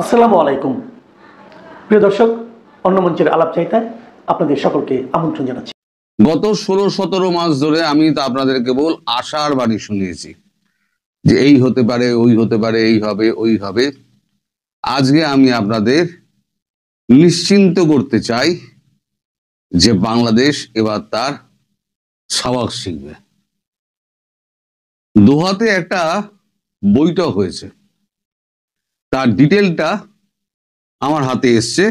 আসসালামু আলাইকুম প্রিয় দর্শক, অন্য মঞ্চের আলাপ চাইতায় আপনাদের সকলকে আমন্ত্রণ জানাচ্ছি। গত 16-17 মাস ধরে আমি তো আপনাদের কেবল আশার বাণী শুনিয়েছি যে এই হতে পারে, ওই হতে পারে, এই হবে, ওই হবে। আজকে আমি আপনাদের নিশ্চিন্ত করতে চাই যে বাংলাদেশ এবার তার সওয়াক শিখবে। দোহাতে একটা বৈঠক হয়েছে, তার ডিটেলটা আমার হাতে এসছে।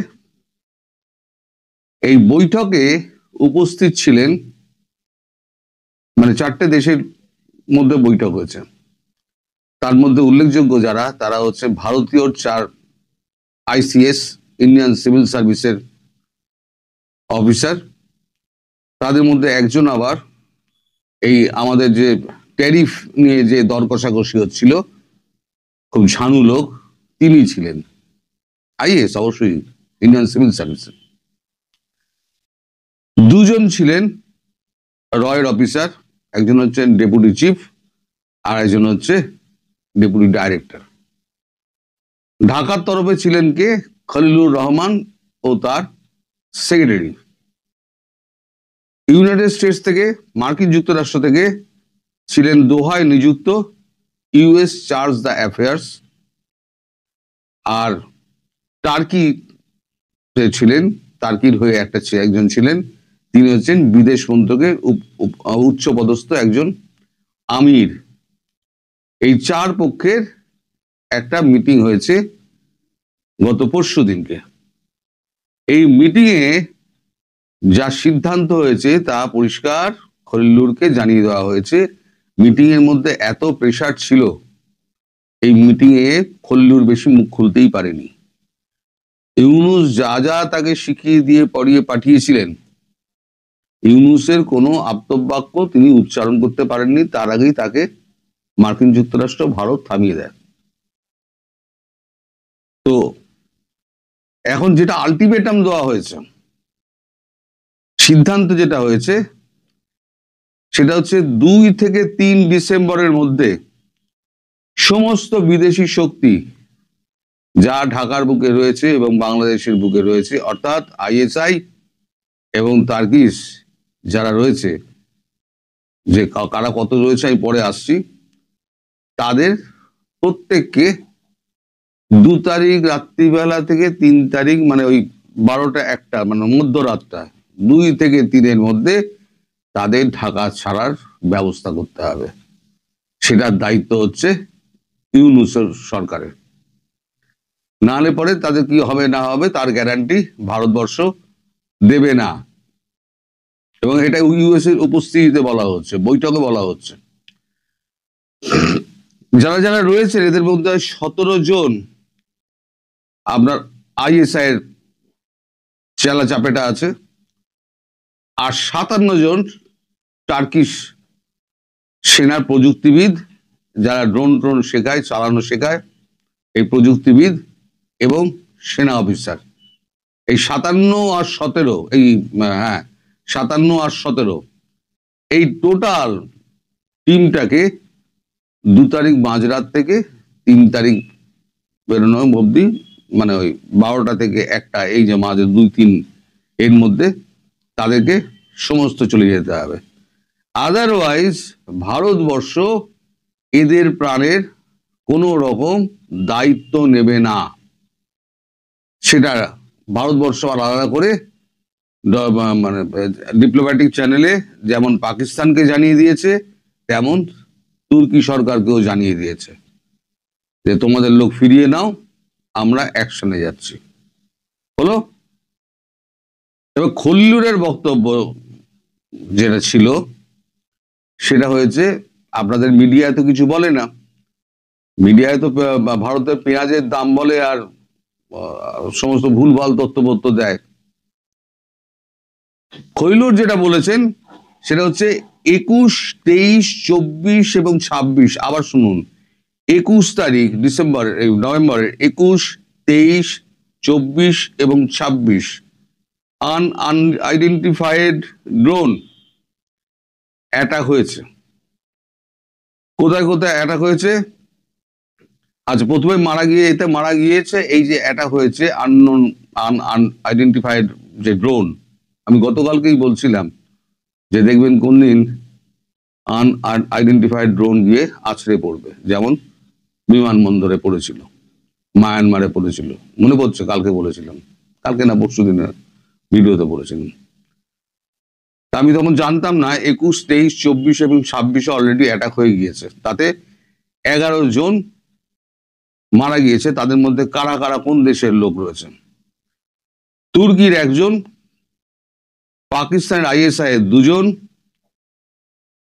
এই বৈঠকে উপস্থিত ছিলেন, মানে 4টে দেশের মধ্যে বৈঠক হয়েছে। তার মধ্যে উল্লেখযোগ্য যারা, তারা হচ্ছে ভারতীয় 4 ICS ইন্ডিয়ান সিভিল সার্ভিসের অফিসার। তাদের মধ্যে একজন আবার এই আমাদের যে ট্যারিফ নিয়ে যে দর কষাকষি হচ্ছিল, খুব ঝানু লোক, তিনি ছিলেন IAS, অবশ্যই ইন্ডিয়ান সিভিল সার্ভিসের। দুজন ছিলেন রয়ের অফিসার, একজন হচ্ছেন ডেপুটি চিফ আর একজন হচ্ছে ডেপুটি ডাইরেক্টর। ঢাকার তরফে ছিলেন কে? খলিলুর রহমান ও তার সেক্রেটারি। ইউনাইটেড স্টেটস থেকে, মার্কিন যুক্তরাষ্ট্র থেকে ছিলেন দোহায় নিযুক্ত US চার্জ দ্য অ্যাফেয়ার্স। আর টার্কি ছিলেন, টার্কির হয়ে একজন ছিলেন, তিনি হচ্ছেন বিদেশ মন্ত্রকের উচ্চপদস্থ একজন আমির। এই 4 পক্ষের একটা মিটিং হয়েছে গত পরশু দিনকে। এই মিটিংয়ে যা সিদ্ধান্ত হয়েছে তা পরিষ্কার খলিলুরকে জানিয়ে দেওয়া হয়েছে। মিটিং এর মধ্যে এত প্রেসার ছিল, এই মিটিং এ খলিলুর বেশি মুখ খুলতেই পারেনি। ইউনূস যা যা তাকে শিখিয়ে দিয়ে পড়িয়ে পাঠিয়েছিলেন, ইউনূসের কোনো আপ্তবাক্য তিনি উচ্চারণ করতে পারেননি। তার আগেই তাকে মার্কিন যুক্তরাষ্ট্র, ভারত থামিয়ে দেয়। তো এখন যেটা আলটিমেটাম দেওয়া হয়েছে, সিদ্ধান্ত যেটা হয়েছে, সেটা হচ্ছে 2 থেকে 3 ডিসেম্বরের মধ্যে সমস্ত বিদেশি শক্তি যা ঢাকার বুকে রয়েছে এবং বাংলাদেশের বুকে রয়েছে, অর্থাৎ ISI এবং তার্কিশ যারা রয়েছে, যে কারা কত রয়েছে আমি পরে আসছি, তাদের প্রত্যেককে 2 তারিখ রাত্রিবেলা থেকে 3 তারিখ, মানে ওই 12টা 1টা, মানে মধ্যরাতটা 2 থেকে 3-এর মধ্যে তাদের ঢাকা ছাড়ার ব্যবস্থা করতে হবে। সেটার দায়িত্ব হচ্ছে ইউনূসের সরকারের। নাহলে পরে তাদের কি হবে না হবে তার গ্যারান্টি ভারতবর্ষ দেবে না। এবং এটা US এর উপস্থিতিতে বলা হচ্ছে, বৈঠকে বলা হচ্ছে। যারা যারা রয়েছে এদের মধ্যে 17 জন আপনার ISI এর চেলা চাপেটা আছে, আর 57 জন টার্কিশ সেনার প্রযুক্তিবিদ, যারা ড্রোন শেখায়, চালানো শেখায়, এই প্রযুক্তিবিদ এবং সেনা অফিসার। এই 57 আর 17, এই 57 আর 17, এই টোটাল টিমটাকে 2 তারিখ মাঝরাত থেকে 3 তারিখ বেরোনো অবধি, মানে ওই 12টা থেকে 1টা, এই যে মাঝে 2-3 এর মধ্যে তাদেরকে সমস্ত চলে যেতে হবে। আদারওয়াইজ ভারতবর্ষ এদের প্রাণের কোনো রকম দায়িত্ব নেবে না। সেটা ভারতবর্ষ আলাদা করে মানে ডিপ্লোম্যাটিক চ্যানেলে যেমন পাকিস্তানকে জানিয়ে দিয়েছে, তেমন তুর্কি সরকারকেও জানিয়ে দিয়েছে যে তোমাদের লোক ফিরিয়ে নাও, আমরা অ্যাকশনে যাচ্ছি। হলো। এবার খলিলুরের বক্তব্য যেটা ছিল, সেটা হয়েছে, আপনাদের মিডিয়ায় তো কিছু বলে না। মিডিয়ায় তো ভারতের পেঁয়াজের দাম বলে আর সমস্ত ভুলভাল তথ্যপত্র দেয়। খলিলুর যেটা বলেছেন সেটা হচ্ছে 21, 23, 24 এবং 26। আবার শুনুন, 21 তারিখ নভেম্বরের 21, 23, 24 এবং 26 আনআইডেন্টিফাইড ড্রোন অ্যাটাক হয়েছে। কোথায় কোথায় অ্যাটাক হয়েছে? আচ্ছা, প্রথমে মারা গিয়েছে এই যে অ্যাটাক হয়েছে আনআইডেন্টিফাইড যে ড্রোন, আমি গতকালকেই বলছিলাম যে দেখবেন কোন দিন আনআইডেন্টিফাইড ড্রোন গিয়ে আছড়ে পড়বে, যেমন বিমানবন্দরে পড়েছিল, মায়ানমারে পড়েছিল, মনে পড়ছে? কালকে বলেছিলাম, কালকে না পরশু দিনের ভিডিওতে বলেছিলাম। আমি তখন জানতাম না 21, 23, 24 এবং 26 অলরেডি অ্যাটাক হয়ে গিয়েছে, তাতে 11 জন মারা গিয়েছে। তাদের মধ্যে কারা কারা কোন দেশের লোক রয়েছে? তুর্কির 1 জন, পাকিস্তানের ISI এর 2 জন,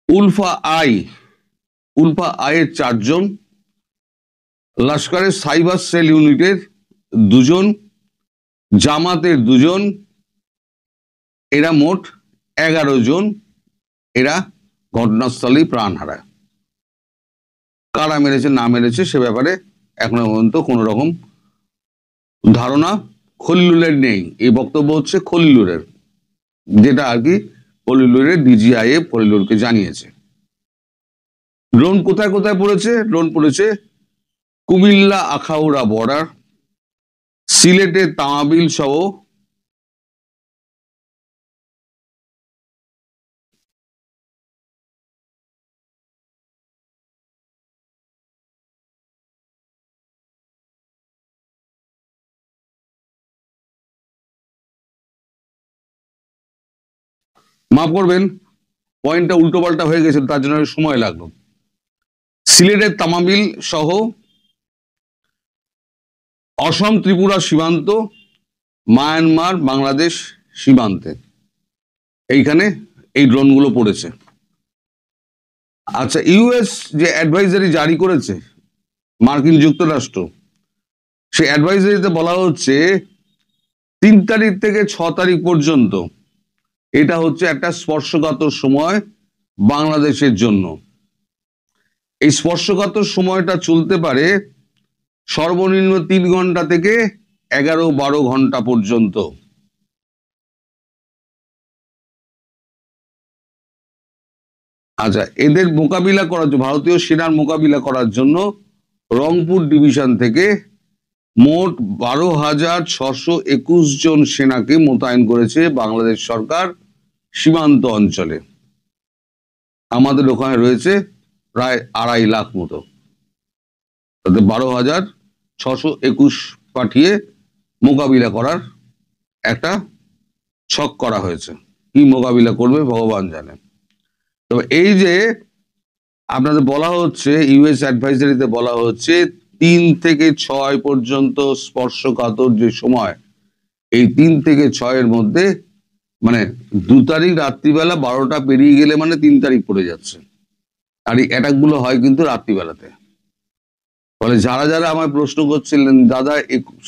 উলফা আই এর 4 জন, লস্করের সাইবার সেল ইউনিটের 2 জন, জামাতের 2 জন, এরা মোট 11 জন। এরা ঘটনাস্থলেই প্রাণ হারায়। কারা মেরেছে না মেরেছে সে ব্যাপারে এখনো পর্যন্ত কোন রকম ধারণা খলিলুরের নেই। এই বক্তব্য হচ্ছে খলিলুরের, যেটা আর কি খলিলুরের DGIF খলিলুরকে জানিয়েছে। ড্রোন কোথায় কোথায় পড়েছে? ড্রোন পড়েছে কুমিল্লা আখাউড়া বর্ডার, সিলেটের তামাবিল সহ মাফ করবেন, পয়েন্টটা উল্টো পাল্টা হয়ে গেছিল, তার জন্য সময় লাগলো। সিলেটের তামাবিল সহ অসম ত্রিপুরা সীমান্ত, মায়ানমার বাংলাদেশ সীমান্তে এইখানে এই ড্রোনগুলো পড়েছে। আচ্ছা, US যে অ্যাডভাইজারি জারি করেছে মার্কিন যুক্তরাষ্ট্র, সেই অ্যাডভাইজারিতে বলা হচ্ছে 3 তারিখ থেকে 6 তারিখ পর্যন্ত এটা হচ্ছে একটা স্পর্শকাতর সময় বাংলাদেশের জন্য। এই স্পর্শকাতর সময়টা চলতে পারে সর্বনিম্ন 3 ঘন্টা থেকে 11-12 ঘন্টা পর্যন্ত। আচ্ছা, এদের মোকাবিলা করার জন্য, ভারতীয় সেনার মোকাবিলা করার জন্য রংপুর ডিভিশন থেকে মোট 12,621 জন সেনাকে মোতায়েন করেছে বাংলাদেশ সরকার সীমান্ত অঞ্চলে। আমাদের ওখানে রয়েছে প্রায় 2.5 লাখ মতো, তাতে 12,621 পাঠিয়ে মোকাবিলা করার একটা ছক করা হয়েছে। কি মোকাবিলা করবে ভগবান জানে। তবে এই যে আপনাদের বলা হচ্ছে, US অ্যাডভাইজারিতে বলা হচ্ছে 3 থেকে 6 পর্যন্ত স্পর্শকাতর যে সময়, এই 3 থেকে 6 মধ্যে মানে 2 তারিখ রাত্রিবেলা 12টা পেরিয়ে গেলে মানে 3 তারিখ পড়ে যাচ্ছে। আর এই অ্যাটাক গুলো হয় কিন্তু রাত্রিবেলাতে। ফলে যারা যারা আমায় প্রশ্ন করছিলেন, দাদা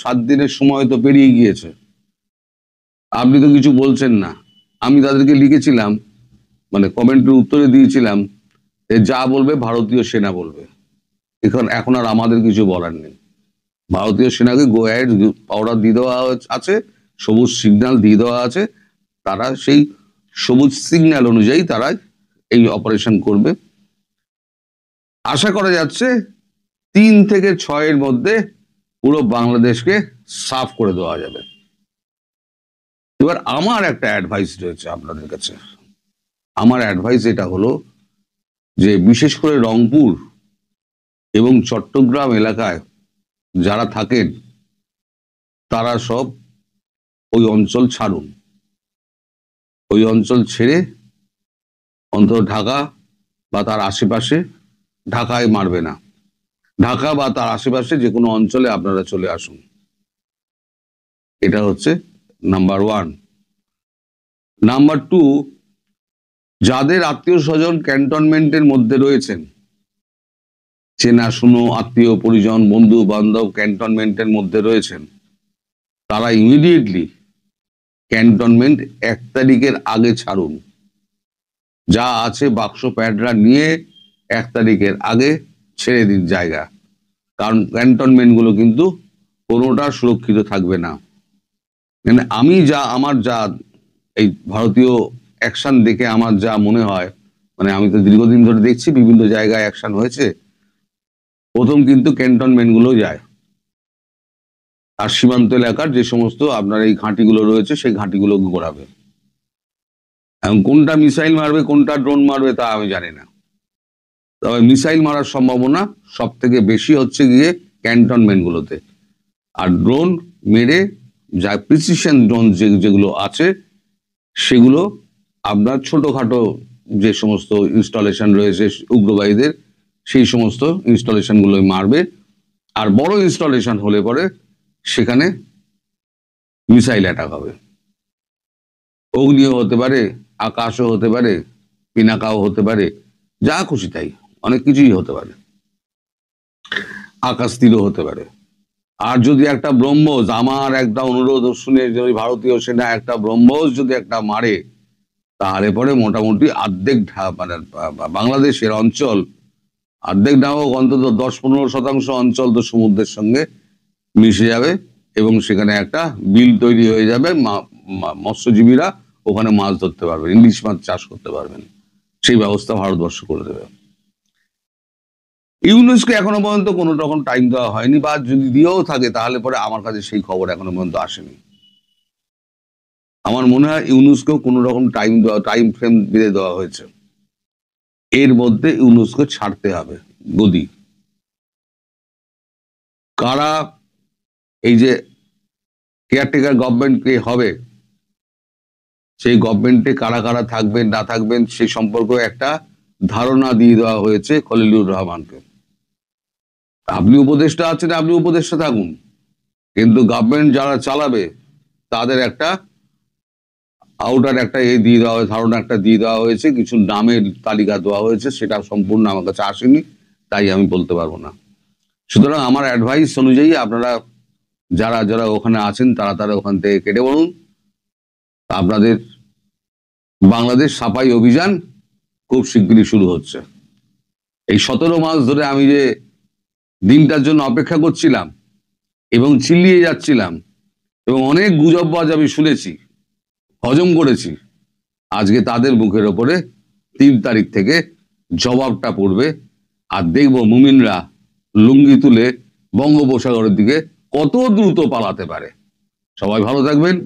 7 দিনের সময় তো পেরিয়ে গিয়েছে, আপনি তো কিছু বলছেন না, আমি তাদেরকে লিখেছিলাম, মানে কমেন্টের উত্তরে দিয়েছিলাম, যা বলবে ভারতীয় সেনা বলবে, এখন আর আমাদের কিছু বলার নেই। ভারতীয় সেনাকে গো অ্যাহেড অর্ডার দিয়ে দেওয়া আছে, সবুজ সিগন্যাল দিয়ে দেওয়া আছে, তারা সেই সবুজ সিগন্যাল অনুযায়ী তারা এই অপারেশন করবে। আশা করা যাচ্ছে 3 থেকে 6 মধ্যে পুরো বাংলাদেশকে সাফ করে দেওয়া যাবে। এবার আমার একটা অ্যাডভাইস রয়েছে আপনাদের কাছে। আমার অ্যাডভাইস এটা হলো যে বিশেষ করে রংপুর এবং চট্টগ্রাম এলাকায় যারা থাকেন তারা সব ওই অঞ্চল ছাড়ুন। ওই অঞ্চল ছেড়ে অন্তত ঢাকা বা তার আশেপাশে, ঢাকায় মারবে না, ঢাকা বা তার আশেপাশে যে কোনো অঞ্চলে আপনারা চলে আসুন। এটা হচ্ছে নাম্বার 1। নাম্বার 2, যাদের আত্মীয় স্বজন ক্যান্টনমেন্টের মধ্যে রয়েছেন, চেনা শুনো আত্মীয় পরিজন বন্ধু বান্ধব ক্যান্টনমেন্টের মধ্যে রয়েছেন, তারা ইমিডিয়েটলি ক্যান্টনমেন্ট 1 তারিখের আগে ছাড়ুন। যা আছে বাক্স প্যাডরা নিয়ে 1 তারিখের আগে ছেড়ে দিন জায়গা, কারণ ক্যান্টনমেন্ট গুলো কিন্তু কোনোটা সুরক্ষিত থাকবে না। মানে আমার যা এই ভারতীয় অ্যাকশন দেখে আমার যা মনে হয়, মানে আমি তো দীর্ঘদিন ধরে দেখছি বিভিন্ন জায়গায় অ্যাকশন হয়েছে, প্রথম কিন্তু ক্যান্টনমেন্ট গুলো যায়, আর সীমান্ত এলাকার যে সমস্ত আপনার এই ঘাঁটিগুলো রয়েছে সেই ঘাঁটিগুলো ঘোরাবে। এখন কোনটা মিসাইল মারবে কোনটা ড্রোন মারবে তা আমি জানি না, তবে মিসাইল মারার সম্ভাবনা সব থেকে বেশি হচ্ছে গিয়ে ক্যান্টনমেন্ট গুলোতে। আর ড্রোন মেরে যা প্রিসিশন ড্রোন যেগুলো আছে সেগুলো আপনার ছোটখাটো যে সমস্ত ইনস্টলেশন রয়েছে উগ্রবাদীদের, সেই সমস্ত ইনস্টলেশন গুলোই মারবে। আর বড় ইনস্টলেশন হলে পরে সেখানে মিসাইল অ্যাটাক হবে, অগ্নিও হতে পারে, আকাশও হতে পারে, পিনাকাও হতে পারে, যা খুশি তাই, অনেক কিছুই হতে পারে, আকাশ তীরও হতে পারে। আর যদি একটা ব্রহ্মোস, আমার একটা অনুরোধ শুনে যদি ভারতীয় সেনা একটা ব্রহ্মোস যদি একটা মারে, তাহলে পরে মোটামুটি অর্ধেক মানে বাংলাদেশের অঞ্চল, অর্ধেক না হোক অন্তত 10-15% অঞ্চল তো সমুদ্রের সঙ্গে মিশে যাবে, এবং সেখানে একটা বিল তৈরি হয়ে যাবে। মৎস্যজীবীরা ওখানে মাছ ধরতে পারবেন, ইলিশ মাছ চাষ করতে পারবেন, সেই ব্যবস্থা ভারতবর্ষ করে দেবে। ইউনেস্কো এখনো পর্যন্ত কোনো রকম টাইম দেওয়া হয়নি, বা যদি দিয়েও থাকে তাহলে পরে আমার কাছে সেই খবর এখনো পর্যন্ত আসেনি। আমার মনে হয় ইউনেস্কো কোনো রকম টাইম ফ্রেম বেঁধে দেওয়া হয়েছে, এর মধ্যে ইউনেস্কো ছাড়তে হবে গদি। কারা এই যে কেয়ারটেকার গভর্নমেন্ট কে হবে, সেই গভর্নমেন্টে কারা কারা থাকবেন না থাকবেন সেই সম্পর্কে একটা ধারণা দিয়ে দেওয়া হয়েছে খলিলুর রহমানকে। আপনি উপদেষ্টা আছেন, আপনি উপদেষ্টা থাকুন, কিন্তু গভর্নমেন্ট যারা চালাবে তাদের একটা আউটার একটা দিয়ে দেওয়া হয়েছে, ধারণা একটা দিয়ে দেওয়া হয়েছে, কিছু নামের তালিকা দেওয়া হয়েছে, সেটা সম্পূর্ণ আমার কাছে আসেনি, তাই আমি বলতে পারবো না। সুতরাং আমার অ্যাডভাইস অনুযায়ী আপনারা যারা যারা ওখানে আছেন তারা ওখান থেকে কেটে পড়ুন। আপনাদের বাংলাদেশ সাফাই অভিযান খুব শিগগিরই শুরু হচ্ছে। এই 17 মাস ধরে আমি যে দিনটার জন্য অপেক্ষা করছিলাম এবং চিল্লিয়ে যাচ্ছিলাম এবং অনেক গুজববাজ আমি শুনেছি, হজম করেছি, আজকে তাদের মুখের ওপরে 3 তারিখ থেকে জবাবটা পড়বে। আর দেখবো মুমিনরা লুঙ্গি তুলে বঙ্গোপসাগরের দিকে কত দ্রুত পালাতে পারে। সবাই ভালো থাকবেন।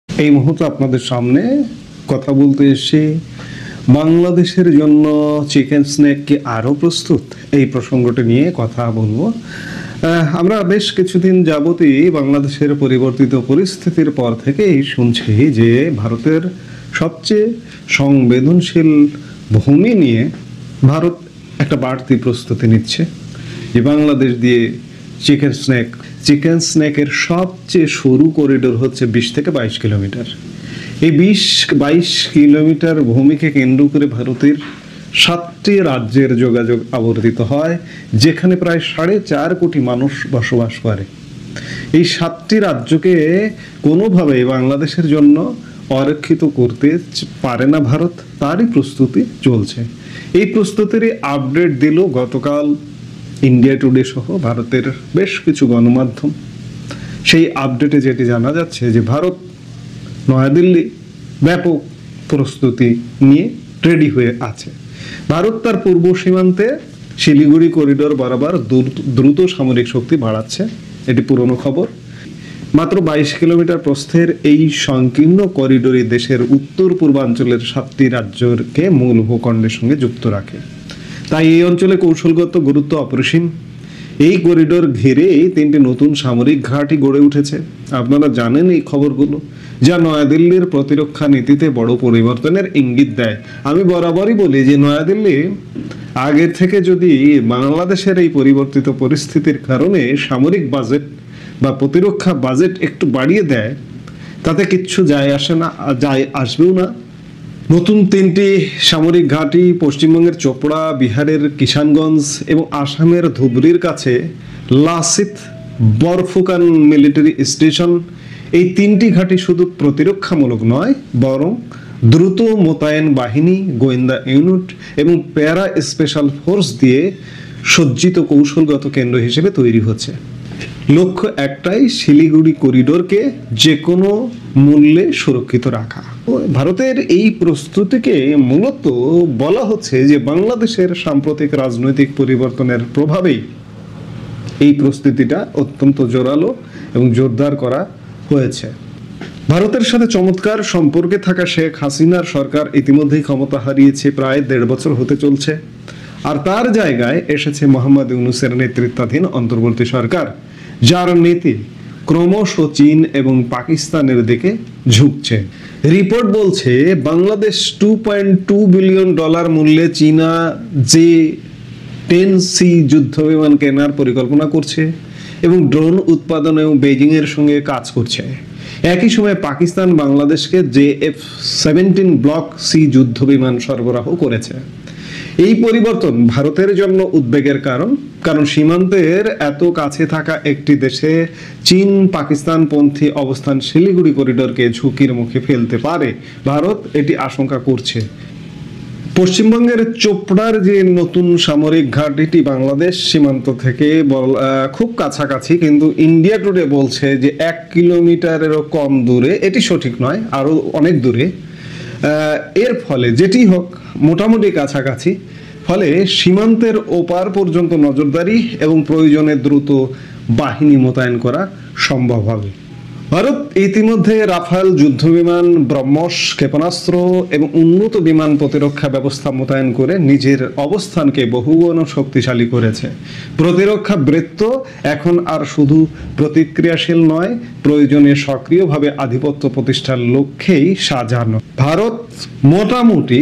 এই মুহূর্তে আপনাদের সামনে কথা বলতে এসে বাংলাদেশের জন্য চিকেন স্ন্যাক কি আরও প্রস্তুত, এই প্রসঙ্গটি নিয়ে কথা বলবো। আমরা বেশ কিছুদিন যাবতই বাংলাদেশের পরিবর্তিত পরিস্থিতির পর থেকেই শুনছি যে ভারতের সবচেয়ে সংবেদনশীল ভূমি নিয়ে ভারত একটা বাড়তি প্রস্তুতি নিচ্ছে, যে বাংলাদেশ দিয়ে চিকেন স্ন্যাকের সবচেয়ে সরু করিডোর হচ্ছে 20 থেকে 22 কিলোমিটার। এই 20-22 কিলোমিটার ভূমিকে কেন্দ্র করে ভারতের 7টি রাজ্যের যোগাযোগ আবর্তিত হয়, যেখানে প্রায় 4.5 কোটি মানুষ বসবাস করে। এই 7টি রাজ্যকে কোনোভাবে বাংলাদেশের জন্য অরক্ষিত করতে পারে না ভারত, তারই প্রস্তুতি চলছে। এই প্রস্তুতির আপডেট দিল গতকাল ইন্ডিয়া টুডে সহ ভারতের বেশ কিছু গণমাধ্যম। সেই আপডেটে যেটি জানা যাচ্ছে যে ভারত নয়াদিল্লি ব্যাপক প্রস্তুতি নিয়ে রেডি হয়ে আছে। ভারত তার পূর্ব সীমান্তে শিলিগুড়ি করিডোর বরাবর দ্রুত সামরিক শক্তি বাড়াচ্ছে, এটি পুরনো খবর। মাত্র 22 কিলোমিটার প্রস্থের এই সংকীর্ণ করিডোরে দেশের উত্তর পূর্বাঞ্চলের 7টি রাজ্যকে মূল ভূখণ্ডের সঙ্গে যুক্ত রাখে, তাই এই অঞ্চলে কৌশলগত গুরুত্ব অপরিসীম। এই করিডোর ঘিরে 3টি নতুন সামরিক ঘাঁটি গড়ে উঠেছে। আপনারা জানেন এই খবরগুলো, যা নয়াদিল্লির প্রতিরক্ষা নীতিতে বড় পরিবর্তনের ইঙ্গিত দেয়। আমি বরাবরই বলি যে নয়াদিল্লি আগের থেকে যদি বাংলাদেশের এই পরিবর্তিত পরিস্থিতির কারণে সামরিক বাজেট বা প্রতিরক্ষা বাজেট একটু বাড়িয়ে দেয়, তাতে কিচ্ছু যায় আসে না, আসবেও না। নতুন 3টি সামরিক ঘাঁটি পশ্চিমবঙ্গের চোপড়া, বিহারের কিষানগঞ্জ এবং আসামের ধুবড়ির কাছে লাসিত বরফুকান মিলিটারি স্টেশন। এই 3টি ঘাঁটি শুধু প্রতিরক্ষামূলক নয়, বরং দ্রুত মোতায়েন বাহিনী, গোয়েন্দা ইউনিট এবং প্যারা স্পেশাল ফোর্স দিয়ে সজ্জিত কৌশলগত কেন্দ্র হিসেবে তৈরি হচ্ছে। লক্ষ্য একটাই, শিলিগুড়ি করিডোরকে যে কোনো মূল্যে সুরক্ষিত রাখা। ভারতের এই প্রস্তুতিকে মূলত বলা হচ্ছে যে বাংলাদেশের সাম্প্রতিক রাজনৈতিক পরিবর্তনের প্রভাবেই এই প্রস্তুতিটা অত্যন্ত জোরালো এবং জোরদার করা হয়েছে। ভারতের সাথে চমৎকার সম্পর্কে থাকা শেখ হাসিনার সরকার ইতিমধ্যেই ক্ষমতা হারিয়েছে, প্রায় 1.5 বছর হতে চলছে। আর তার জায়গায় এসেছে মোহাম্মদ ইউনূসের নেতৃত্বাধীন অন্তর্বর্তী সরকার, যার নীতি ক্রমশ চীন এবং পাকিস্তানের দিকে ঝুঁকছে। রিপোর্ট বলছে বাংলাদেশ $2.2 বিলিয়ন মূল্যে চীনা J-10C যুদ্ধ বিমান কেনার পরিকল্পনা করছে এবং ড্রোন উৎপাদনেও বেজিং এর সঙ্গে কাজ করছে। একই সময় পাকিস্তান বাংলাদেশকে JF-17 ব্লক সি যুদ্ধ বিমান সরবরাহ করেছে। এই পরিবর্তন ভারতের জন্য উদ্বেগের কারণ সীমান্তের এত কাছে থাকা একটি দেশে চীন পাকিস্তানপন্থী অবস্থান শিলিগুড়ি করিডোরকে ঝুঁকির মুখে ফেলতে পারে। ভারত এটি আশঙ্কা করছে। পশ্চিমবঙ্গের চোপড়ার যে নতুন সামরিক ঘাঁটিটি বাংলাদেশ সীমান্ত থেকে খুব কাছাকাছি, কিন্তু ইন্ডিয়া টুডে বলছে যে 1 কিলোমিটারেরও কম দূরে। এটি সঠিক নয়, আরো অনেক দূরে। এর ফলে যেটি হোক মোটামুটি কাছাকাছি, ফলে সীমান্তের ওপার পর্যন্ত নজরদারি এবং প্রয়োজনে দ্রুত বাহিনী মোতায়েন করা সম্ভব হবে। ভারত ইতিমধ্যে রাফাল যুদ্ধবিমান, ব্রহ্মস ক্ষেপণাস্ত্র এবং উন্নত বিমান প্রতিরক্ষা ব্যবস্থা মোতায়েন করে নিজের অবস্থানকে বহুগুণ শক্তিশালী করেছে। প্রতিরক্ষা বৃত্ত এখন আর শুধু প্রতিক্রিয়াশীল নয়, প্রয়োজনে সক্রিয়ভাবে আধিপত্য প্রতিষ্ঠার লক্ষ্যেই সাজানো। ভারত মোটামুটি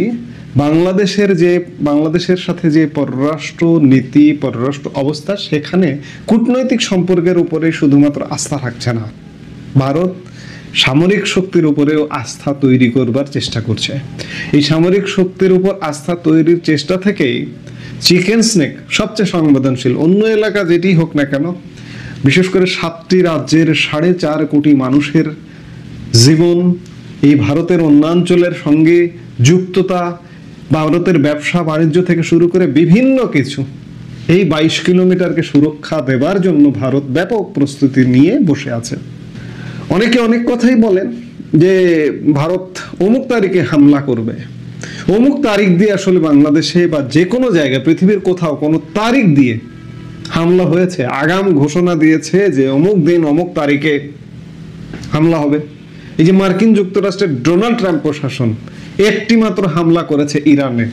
বাংলাদেশের সাথে যে পররাষ্ট্র নীতি, পররাষ্ট্র অবস্থা, সেখানে কূটনৈতিক সম্পর্কের উপরে শুধুমাত্র আস্থা রাখছে না, ভারত সামরিক শক্তির উপরেও আস্থা তৈরি করবার চেষ্টা করছে। এই সামরিক শক্তির উপর আস্থা তৈরির চেষ্টা থেকেই চিকেন স্নেক সবচেয়ে সংবেদনশীল। অন্য এলাকা যেটি হোক না কেন, বিশেষ করে 7টি রাজ্যের 4.5 কোটি মানুষের জীবন, এই ভারতের অন্যাঞ্চলের সঙ্গে যুক্ততা, ভারতের ব্যবসা বাণিজ্য থেকে শুরু করে বিভিন্ন কিছু, এই 22 কিলোমিটারকে সুরক্ষা দেবার জন্য ভারত ব্যাপক প্রস্তুতি নিয়ে বসে আছে। অনেকে অনেক কথাই বলেন যে ভারত অমুক তারিখে হামলা করবে, অমুক তারিখ দিয়ে আসলে বাংলাদেশে বা যে কোনো জায়গায় পৃথিবীর কোথাও কোনো তারিখ দিয়ে হামলা হয়েছে, আগাম ঘোষণা দিয়েছে যে অমুক দিন অমুক তারিখে হামলা হবে। এই যে মার্কিন যুক্তরাষ্ট্রের ডোনাল্ড ট্রাম্প প্রশাসন একটি মাত্র হামলা করেছে ইরানে,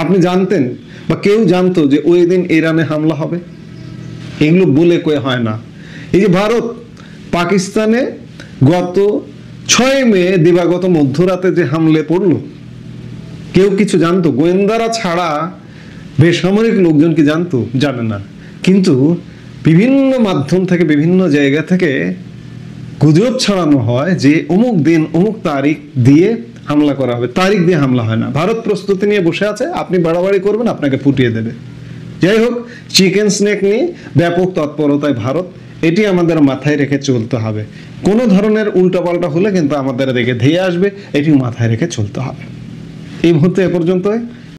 আপনি জানতেন বা কেউ জানতো যে ওই দিন ইরানে হামলা হবে? এগুলো বলে কয়ে হয় না। এই যে ভারত পাকিস্তানে গত 6 মে দিবাগত মধ্যরাতে যে হামলে পড়লো, কেউ কিছু জানতো? গোয়েন্দারা ছাড়া বেসামরিক লোকজন কি জানতো? জানে না। কিন্তু বিভিন্ন মাধ্যম থেকে, বিভিন্ন জায়গা থেকে গুজব ছড়ানো হয় যে অমুক দিন অমুক তারিখ দিয়ে হামলা করা হবে। তারিখ দিয়ে হামলা হয় না। ভারত প্রস্তুতি নিয়ে বসে আছে, আপনি বাড়াবাড়ি করবেন আপনাকে ফুটিয়ে দেবে। যাই হোক, চিকেন স্নেক নিয়ে ব্যাপক তৎপরতায় ভারত, এটি আমাদের মাথায় রেখে চলতে হবে। কোনো ধরনের উল্টাপাল্টা হলে কিন্তু আমাদের দিকে ধেয়ে আসবে, এটি মাথায় রেখে চলতে হবে। এই মুহূর্তে এ পর্যন্তই।